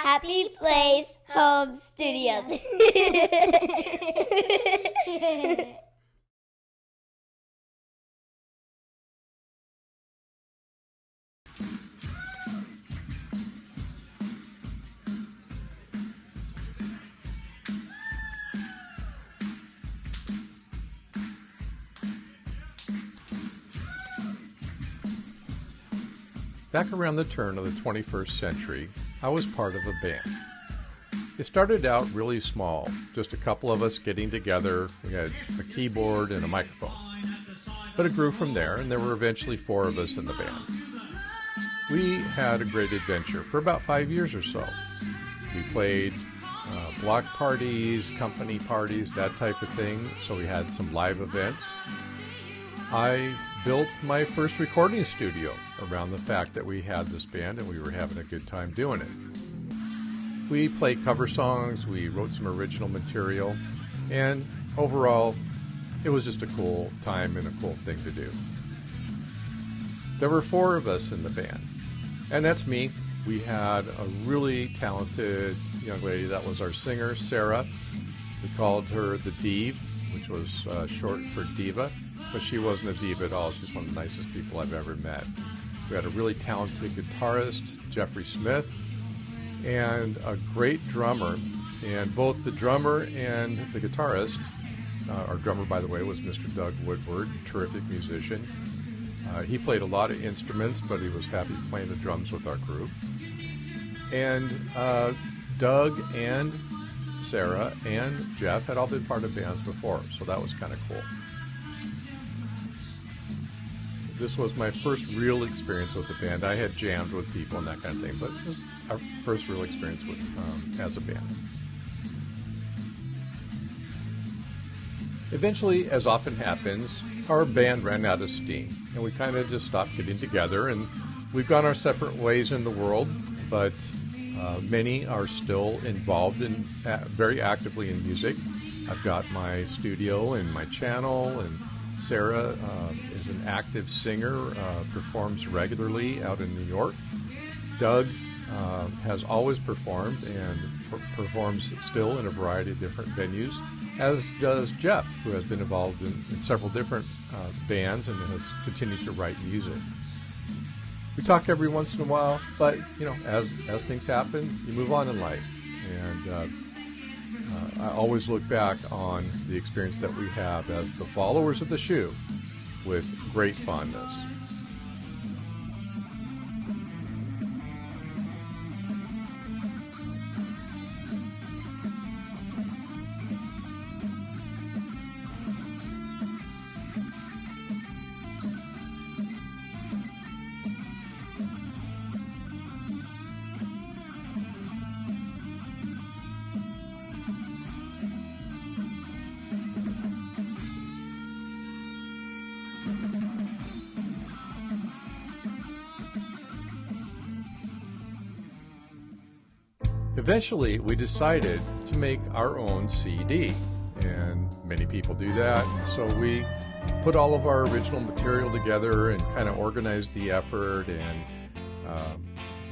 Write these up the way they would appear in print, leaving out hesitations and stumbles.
Happy Place Home Studios. Back around the turn of the 21st century, I was part of a band. It started out really small, just a couple of us getting together. We had a keyboard and a microphone. But it grew from there, and there were eventually 4 of us in the band. We had a great adventure for about 5 years or so. We played block parties, company parties, that type of thing, so we had some live events. I built my first recording studio around the fact that we had this band and we were having a good time doing it. We played cover songs, we wrote some original material, and overall, it was just a cool time and a cool thing to do. There were 4 of us in the band, and that's me. We had a really talented young lady that was our singer, Sarah. We called her the Div, which was short for diva. But she wasn't a diva at all. She's one of the nicest people I've ever met. We had a really talented guitarist, Jeffrey Smith, and a great drummer. And both the drummer and the guitarist, our drummer, by the way, was Mr. Doug Woodward, terrific musician. He played a lot of instruments, but he was happy playing the drums with our group. And Doug and Sarah and Jeff had all been part of bands before, so that was kind of cool. This was my first real experience with the band. I had jammed with people and that kind of thing, but it was our first real experience with as a band. Eventually, as often happens, our band ran out of steam, and we kind of just stopped getting together, and we've gone our separate ways in the world, but many are still involved in very actively in music. I've got my studio and my channel, and Sarah is an active singer, performs regularly out in New York. Doug has always performed and performs still in a variety of different venues, as does Jeff, who has been involved in several different bands and has continued to write music. We talk every once in a while, but as things happen, you move on in life. And I always look back on the experience that we have as the followers of the shoe with great fondness. Eventually, we decided to make our own CD, and many people do that. So we put all of our original material together and kind of organized the effort and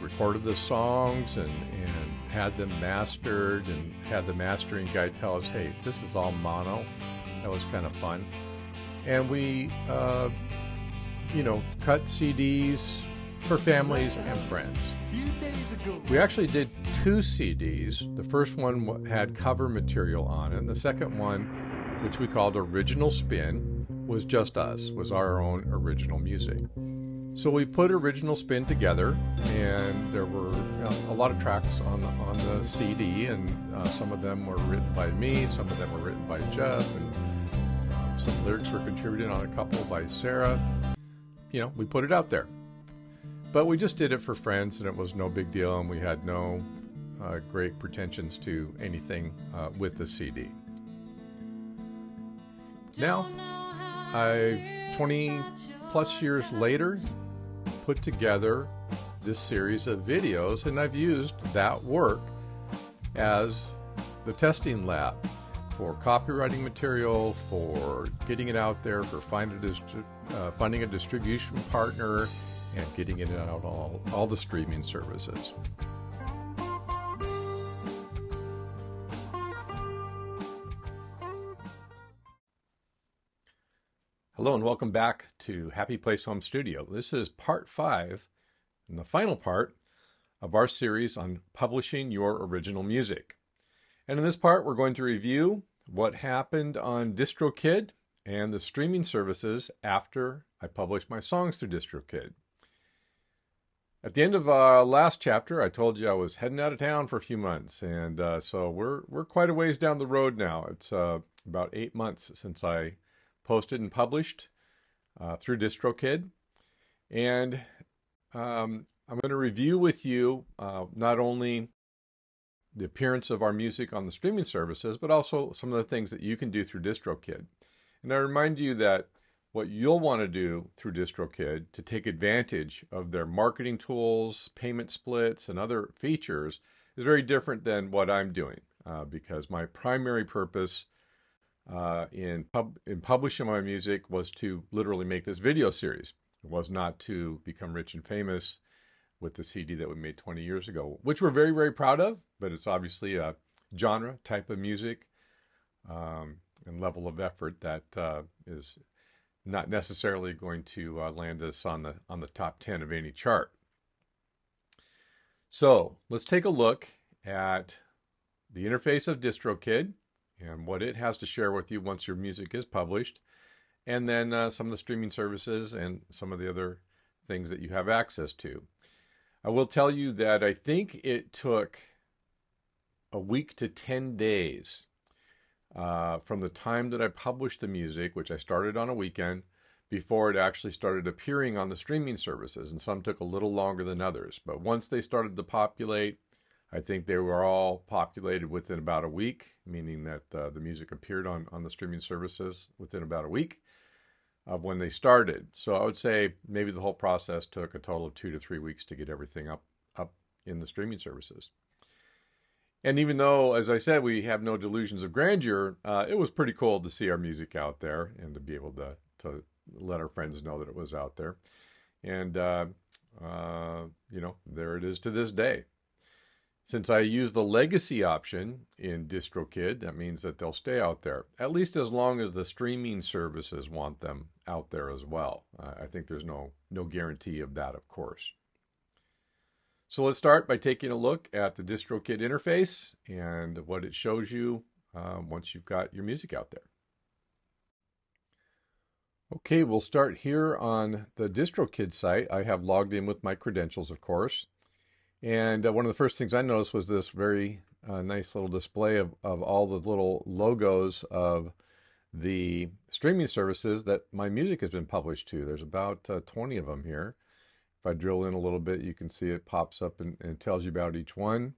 recorded the songs and had them mastered and had the mastering guy tell us, hey, this is all mono. That was kind of fun. And we, cut CDs for families and friends. We actually did 2 CDs. The first one had cover material on it, and the second one, which we called Original Spin, was just us, was our own original music. So we put Original Spin together, and there were a lot of tracks on the CD, and some of them were written by me, some of them were written by Jeff, and some lyrics were contributed on a couple by Sarah. We put it out there. But we just did it for friends, and it was no big deal, and we had no great pretensions to anything with the CD. Now, I've 20 plus years later put together this series of videos, and I've used that work as the testing lab for copywriting material, for getting it out there, for finding a distribution partner, and getting it out all the streaming services. Hello and welcome back to Happy Place Home Studio. This is part 5 and the final part of our series on publishing your original music. And in this part, we're going to review what happened on Distrokid and the streaming services after I published my songs through Distrokid. At the end of last chapter, I told you I was heading out of town for a few months, and so we're quite a ways down the road now. It's about 8 months since I posted and published through Distrokid. And I'm going to review with you not only the appearance of our music on the streaming services, but also some of the things that you can do through Distrokid. And I remind you that what you'll want to do through Distrokid to take advantage of their marketing tools, payment splits, and other features is very different than what I'm doing because my primary purpose in publishing my music was to literally make this video series. It was not to become rich and famous with the CD that we made 20 years ago, which we're very, very proud of, but it's obviously a genre type of music and level of effort that is not necessarily going to land us on the top 10 of any chart. So let's take a look at the interface of Distrokid and what it has to share with you once your music is published, and then some of the streaming services and some of the other things that you have access to. I will tell you that I think it took a week to 10 days from the time that I published the music, which I started on a weekend, before it actually started appearing on the streaming services, and some took a little longer than others. But once they started to populate, I think they were all populated within about a week, meaning that the music appeared on the streaming services within about a week of when they started. So I would say maybe the whole process took a total of 2 to 3 weeks to get everything up in the streaming services. And even though, as I said, we have no delusions of grandeur, it was pretty cool to see our music out there and to be able to let our friends know that it was out there. And, there it is to this day. Since I use the legacy option in Distrokid, that means that they'll stay out there, at least as long as the streaming services want them out there as well. I think there's no guarantee of that, of course. So let's start by taking a look at the Distrokid interface and what it shows you once you've got your music out there. Okay, we'll start here on the Distrokid site. I have logged in with my credentials, of course. And one of the first things I noticed was this very nice little display of all the little logos of the streaming services that my music has been published to. There's about 20 of them here. If I drill in a little bit, you can see it pops up and tells you about each one.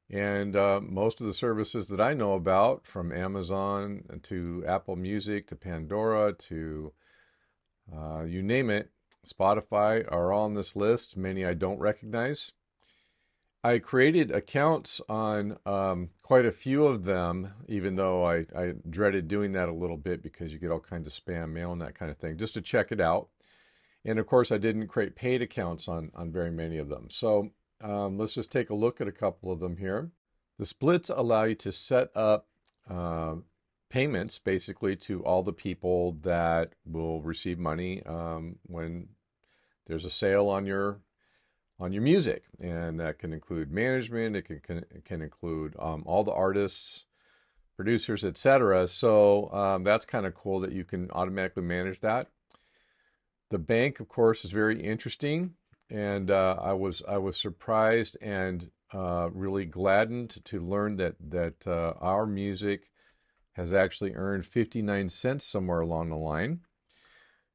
And most of the services that I know about, from Amazon to Apple Music to Pandora to you name it, Spotify, are all on this list. Many I don't recognize. I created accounts on quite a few of them, even though I dreaded doing that a little bit because you get all kinds of spam mail and that kind of thing, just to check it out. And of course, I didn't create paid accounts on very many of them. So let's just take a look at a couple of them here. The splits allow you to set up payments basically to all the people that will receive money when there's a sale on your music, and that can include management. It can include all the artists, producers, etc. So that's kind of cool that you can automatically manage that. The bank, of course, is very interesting, and I was surprised and really gladdened to learn that our music has actually earned 59 cents somewhere along the line.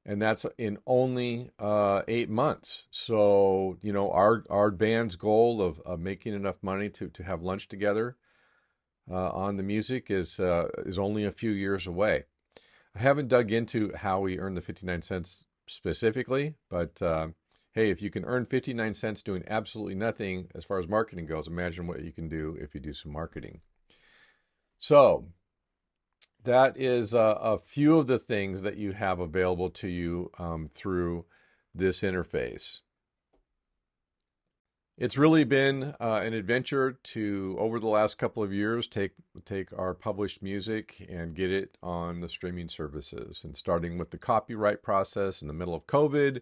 And that's in only 8 months. So, our band's goal of making enough money to have lunch together on the music is only a few years away. I haven't dug into how we earn the 59 cents specifically, but hey, if you can earn 59 cents doing absolutely nothing as far as marketing goes, imagine what you can do if you do some marketing. So that is a few of the things that you have available to you through this interface. It's really been an adventure to, over the last couple of years, take our published music and get it on the streaming services. And starting with the copyright process in the middle of COVID,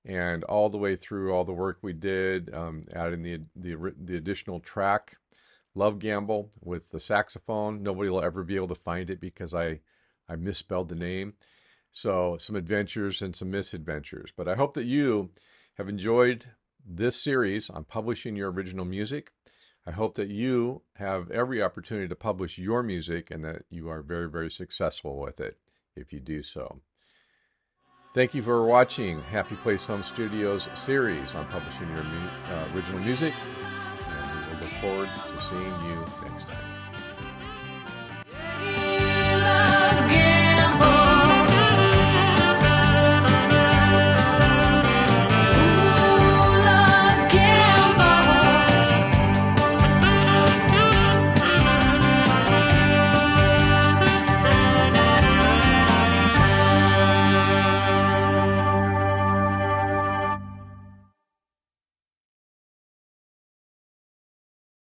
and all the way through all the work we did, adding the additional track, Love Gamble, with the saxophone. Nobody will ever be able to find it because I misspelled the name. So some adventures and some misadventures. But I hope that you have enjoyed this series on publishing your original music. I hope that you have every opportunity to publish your music and that you are very, very successful with it if you do so. Thank you for watching Happy Place Home Studios series on publishing your original music. And we will look forward to seeing you next time.